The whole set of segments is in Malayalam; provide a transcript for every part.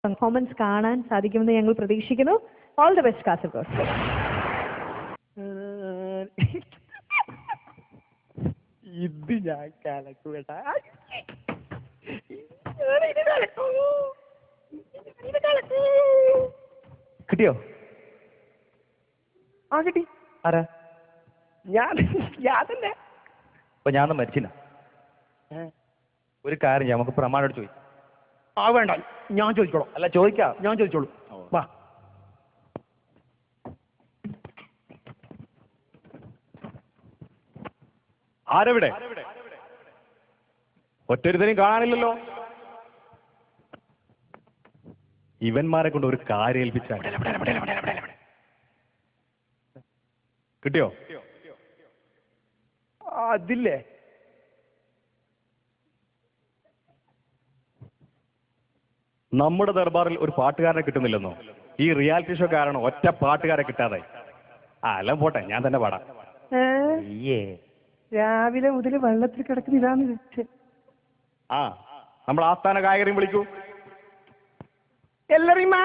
പെർഫോമൻസ് കാണാൻ സാധിക്കുമെന്ന് ഞങ്ങൾ പ്രതീക്ഷിക്കുന്നു. All the best Kasaragod. ഇത് ഞാൻ കലക്കുവേട്ടാ. കിട്ടിയോ? ആ കിട്ടി. ആരാ? ഞാൻ തന്നെ. അപ്പൊ ഞാൻ മരിച്ചില്ല. ഒരു കാര്യം നമുക്ക് പ്രമാണം ചോദിക്കാം. ആ വേണ്ട, ഞാൻ ചോദിച്ചോളൂ. അല്ല ചോദിക്കാം, ഞാൻ ചോദിച്ചോളൂ. വാ. ആരെവിടെ? ഒറ്റൊരുത്തരും കാണാനില്ലല്ലോ. ഇവന്മാരെ കൊണ്ട് ഒരു കാര്യം ഏൽപ്പിച്ചാൽ കിട്ടിയോ? അതില്ലേ, നമ്മുടെ ദർബാറിൽ ഒരു പാട്ടുകാരനെ കിട്ടുന്നില്ലെന്നോ? ഈ റിയാലിറ്റി ഷോ കാരണം ഒറ്റ പാട്ടുകാരെ കിട്ടാതെ. അല്ല പോട്ടെ, ഞാൻ തന്നെ പാടാം. രാവിലെ മുതൽ വെള്ളത്തിൽ കിടക്കുന്ന ഇതാണ്. ആ, നമ്മൾ ആസ്ഥാന ഗായകരെയും വിളിക്കൂ. എല്ലാരെയും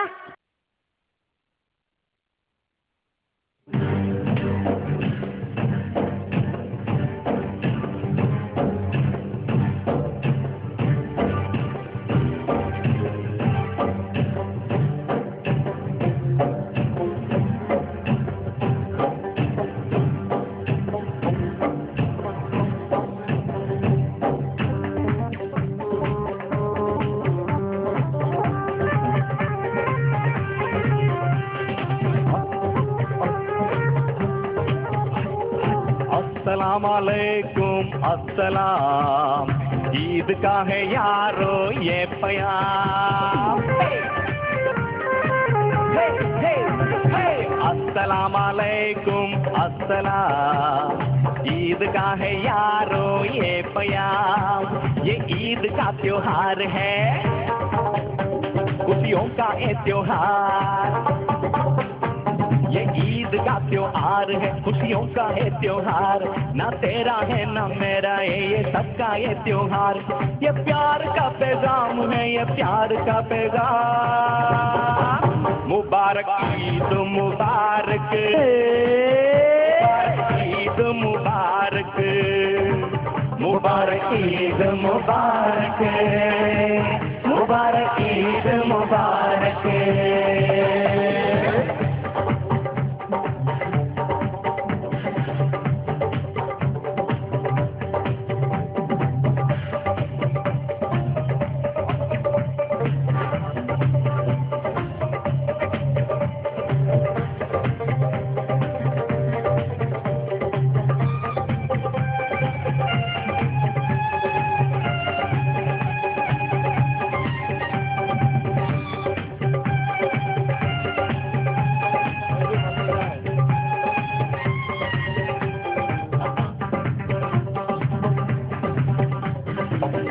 अस्सलामुअलैकुम अस्सलाम, ईद का है यारो ये प्याम। अस्सलामुअलैकुम अस्सलाम, ईद का है यारो ये प्याम। ये ईद का त्योहार है, खुशियों का ये त्योहार। ये ईद का त्योहार है, खुशियों का है त्योहार। ना तेरा है ना मेरा है, ये सबका ये त्योहार। ये प्यार का पैगाम है, ये प्यार का पैगाम। मुबारक ईद मुबारक, ईद मुबारक, मुबारक ईद मुबारक, मुबारक ईद मुबारक।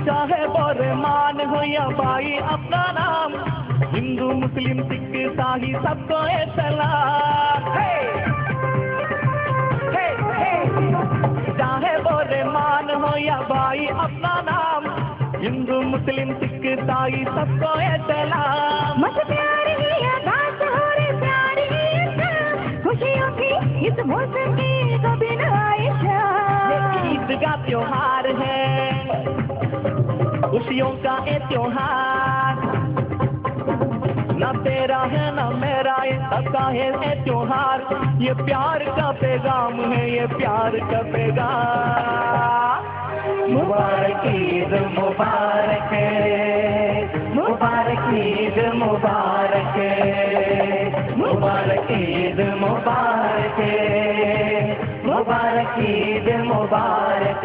चाहे बोरमान हो या भाई अपना नाम, हिंदू मुस्लिम सिख ईसाई सबको ये सलाम। चाहे बोरमान हो या भाई अपना नाम, हिंदू मुस्लिम सिख ईसाई सबको ये सलाम। मत प्यारी अदात हो रे प्यारी खुशियों की इस मौसम की कभी न आएगा। ईद का त्योहार है, खुशियों का ये त्योहार। ना तेरा है ना मेरा, ये सबका है ये त्योहार। ये प्यार का पैगाम है, ये प्यार का पैगाम। मुबारक ईद मुबारक, मुबारक ईद मुबारक, मुबारक ईद मुबारक, मुबारक ईद मुबारक।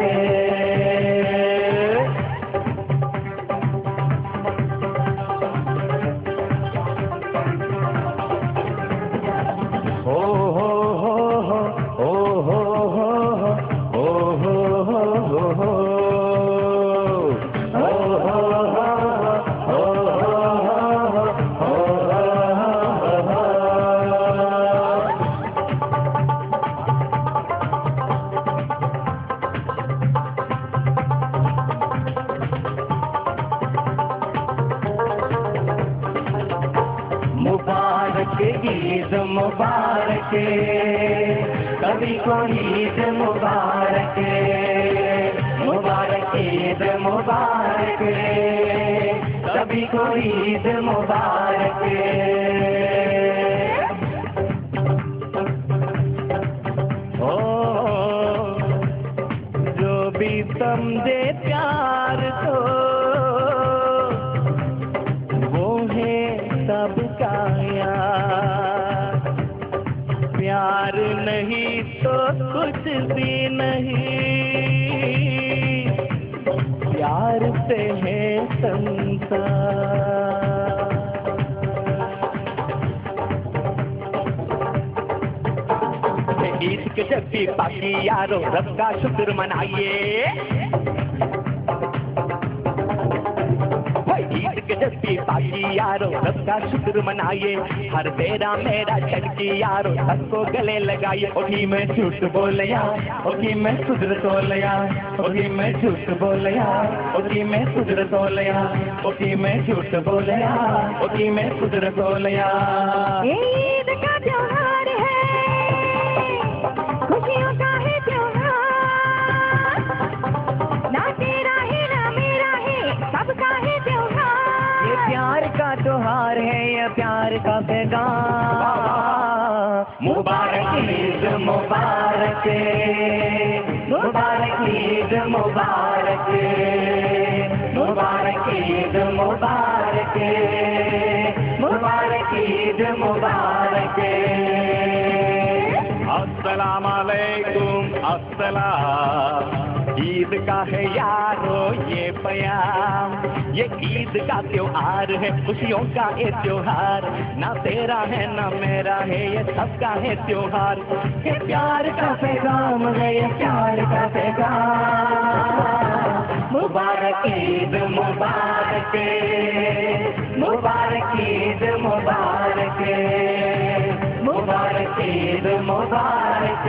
ईद मुबारक, सभी को ईद मुबारक, मुबारक ईद मुबारक, सभी को ईद मुबारक। ओ जो भी समझे प्यार को वो है सबका यार, प्यार नहीं तो कुछ भी नहीं, प्यार से है संसार। ईद के जब भी बाकी यारों रब का शुक्र मनाइए, ईद के जब भी बाकी यारों रब का शुक्र मनाइए, हर तेरा मेरा चटकी यारों सबको गले लगाइए। ओही मैं झूठ बोलिया, ओही मैं सुधर तोलिया, ओही मैं झूठ बोलिया, ओही मैं सुधर तोलिया, ओही मैं झूठ बोलिया, ओही मैं सुधर तोलिया। ईद का त्योहार है, खुशियों का है त्योहार, ना तेरा है ना मेरा है, सबका है त्योहार। ये प्यार का त्योहार है, ये प्यार का पैगाम। मुबारक ईद मुबारक, मुबारक ईद मुबारक, मुबारक ईद मुबारक, मुबारक ईद मुबारक। अस्सलाम वालेकुम, अस्सलाम। ईद का है यारो ये प्याम, ये ईद का त्योहार है, खुशियों का ये त्योहार, ना तेरा है ना मेरा है, ये सबका है त्योहार। ये प्यार का पैगाम है, ये प्यार का पैगाम। मुबारक ईद मुबारक, मुबारक ईद मुबारक, मुबारक ईद मुबारक,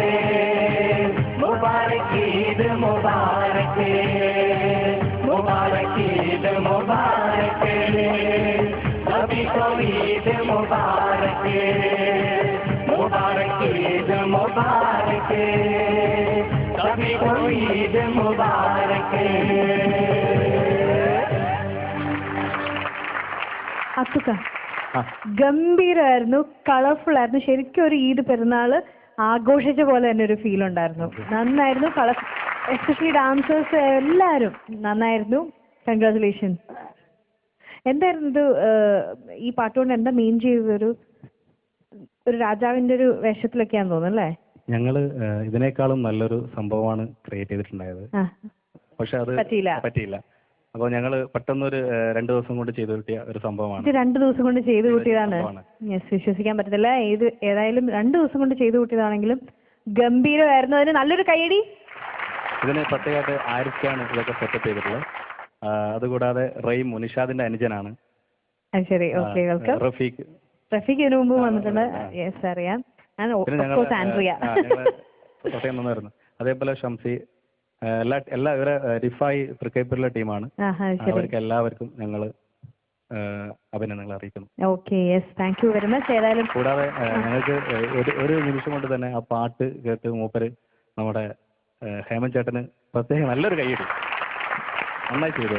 मुबारक ईद मुबारक, मुबारक ईद मुबारक, सभी को ईद मुबारक, मुबारक ईद मुबारक, सभी को ईद मुबारक। അത്തുക്ക ഗംഭീരമായിരുന്നു, കളർഫുൾ ആയിരുന്നു. ശരിക്കും ഒരു ഈദ് പെരുന്നാള് ആഘോഷിച്ച പോലെ തന്നെ ഒരു ഫീൽ ഉണ്ടായിരുന്നു. നന്നായിരുന്നു. എസ്പെഷ്യലി ഡാൻസേഴ്സ് എല്ലാവരും നന്നായിരുന്നു. കൺഗ്രാറ്റുലേഷൻ. എന്തായിരുന്നു ഇത്, ഈ പാട്ടുകൊണ്ട് എന്താ മെയിൻ ചെയ്തത്? ഒരു രാജാവിന്റെ ഒരു വേഷത്തിലൊക്കെയാന്ന് തോന്നുന്നു അല്ലേ? ഞങ്ങള് ഇതിനേക്കാളും നല്ലൊരു സംഭവമാണ് ക്രിയേറ്റ് ചെയ്തിട്ടുണ്ടായത്. പക്ഷെ അത് പറ്റിയില്ല. അപ്പോൾ ഞങ്ങൾ പെട്ടെന്നൊരു 2 ദിവസം കൊണ്ട് ചെയ്തു കിട്ടിയ ഒരു സംഭവമാണ്. 2 ദിവസം കൊണ്ട് ചെയ്തു കൂട്ടിയതാണ്. വിശ്വസിക്കാൻ പറ്റത്തില്ല. ഏതായാലും 2 ദിവസം കൊണ്ട് ചെയ്തു കൂട്ടിയതാണെങ്കിലും ഗംഭീരമായിരുന്നു. അതിന് നല്ലൊരു കൈയടി. ഇതിന് പ്രത്യേകമായിട്ട് ആരിഫാണ് ഇതൊക്കെ സെറ്റപ്പ് ചെയ്തിട്ടുള്ളത്. അതുകൂടാതെ റെയിം നിഷാദിന്റെ അനുജനാണ്. ശരി, ഓക്കെ. വെൽക്കം. റഫീഖ് ഇതിനു മുമ്പ് വന്നിട്ടുണ്ട്. യെസ്, അറിയാം. കോട്ടയം നിന്നായിരുന്നു. അതേപോലെ ഷംസി, എല്ലാ ഇവരെ റിഫായി തൃക്കൈപ്പൂരിലെ ടീമാണ്. അവർക്ക് എല്ലാവർക്കും ഞങ്ങൾ അഭിനന്ദനങ്ങൾ അറിയിക്കുന്നു. Okay, yes, thank you very much. ഏതായാലും കൂടാതെ ഞങ്ങൾക്ക് ഒരു നിമിഷം കൊണ്ട് തന്നെ ആ പാട്ട് കേട്ട് മൂപ്പര് നമ്മുടെ ഹേമന്ത് ചേട്ടന് പ്രത്യേകം നല്ലൊരു കൈയ്യടി. നന്നായി ചെയ്തു.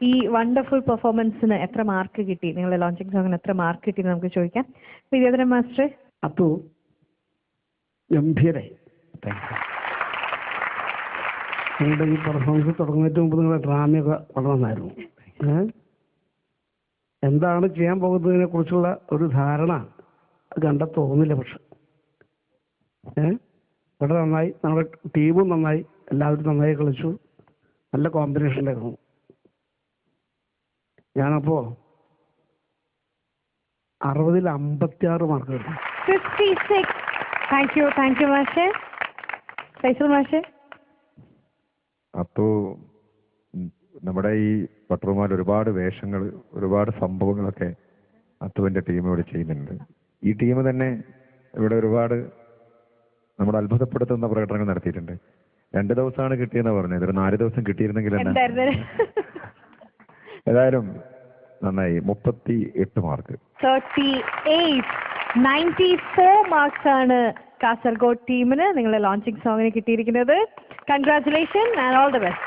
ഈ വണ്ടർഫുൾ പെർഫോമൻസിന് എത്ര മാർക്ക് കിട്ടി? നിങ്ങളുടെ ലോഞ്ചിങ് സോങ്ങിന് എത്ര മാർക്ക് കിട്ടി നമുക്ക് ചോദിക്കാം. വിദ്യാധരൻ മാസ്റ്റർ. അത്തു ഗംഭീരായി. നിങ്ങളുടെ ഈ പെർഫോമൻസ് തുടങ്ങുന്നതിന് മുമ്പ് നിങ്ങളുടെ ഡ്രാമയൊക്കെ വളരെ നന്നായിരുന്നു. എന്താണ് ചെയ്യാൻ പോകുന്നതിനെ കുറിച്ചുള്ള ഒരു ധാരണ അത് കണ്ടാൽ തോന്നില്ല. പക്ഷെ വളരെ നന്നായി. നമ്മുടെ ടീമും നന്നായി, എല്ലാവരും നന്നായി കളിച്ചു. നല്ല കോമ്പിനേഷൻ ഉണ്ടായിരുന്നു. ഞാനപ്പോ 60-ൽ 56 മാർക്ക് കിട്ടും. 56. താങ്ക് യു മാഷേ. ഫൈസൽ മാഷേ. അപ്പോൾ നമ്മുടെ ഈ പട്ടറുമാൽ ഒരുപാട് വേഷങ്ങൾ, ഒരുപാട് സംഭവങ്ങളൊക്കെ അത്തുവിൻ്റെ ടീം ഇവിടെ ചെയ്യുന്നുണ്ട്. ഈ ടീം തന്നെ ഇവിടെ ഒരുപാട് നമ്മുടെ അത്ഭുതപ്പെടുത്തുന്ന പ്രകടനങ്ങൾ നടത്തിയിട്ടുണ്ട്. 2 ദിവസമാണ് കിട്ടിയെന്ന് പറഞ്ഞത്. ഒരു 4 ദിവസം കിട്ടിയിരുന്നെങ്കിൽ ഏതായാലും നന്നായി. 38 മാർക്ക്. 38. 94 മാർക്സ് ആണ് കാസർഗോഡ് ടീമിന് നിങ്ങളുടെ ലോഞ്ചിങ് സോങ്ങിന് കിട്ടിയിരിക്കുന്നത്. Congratulation and all the best.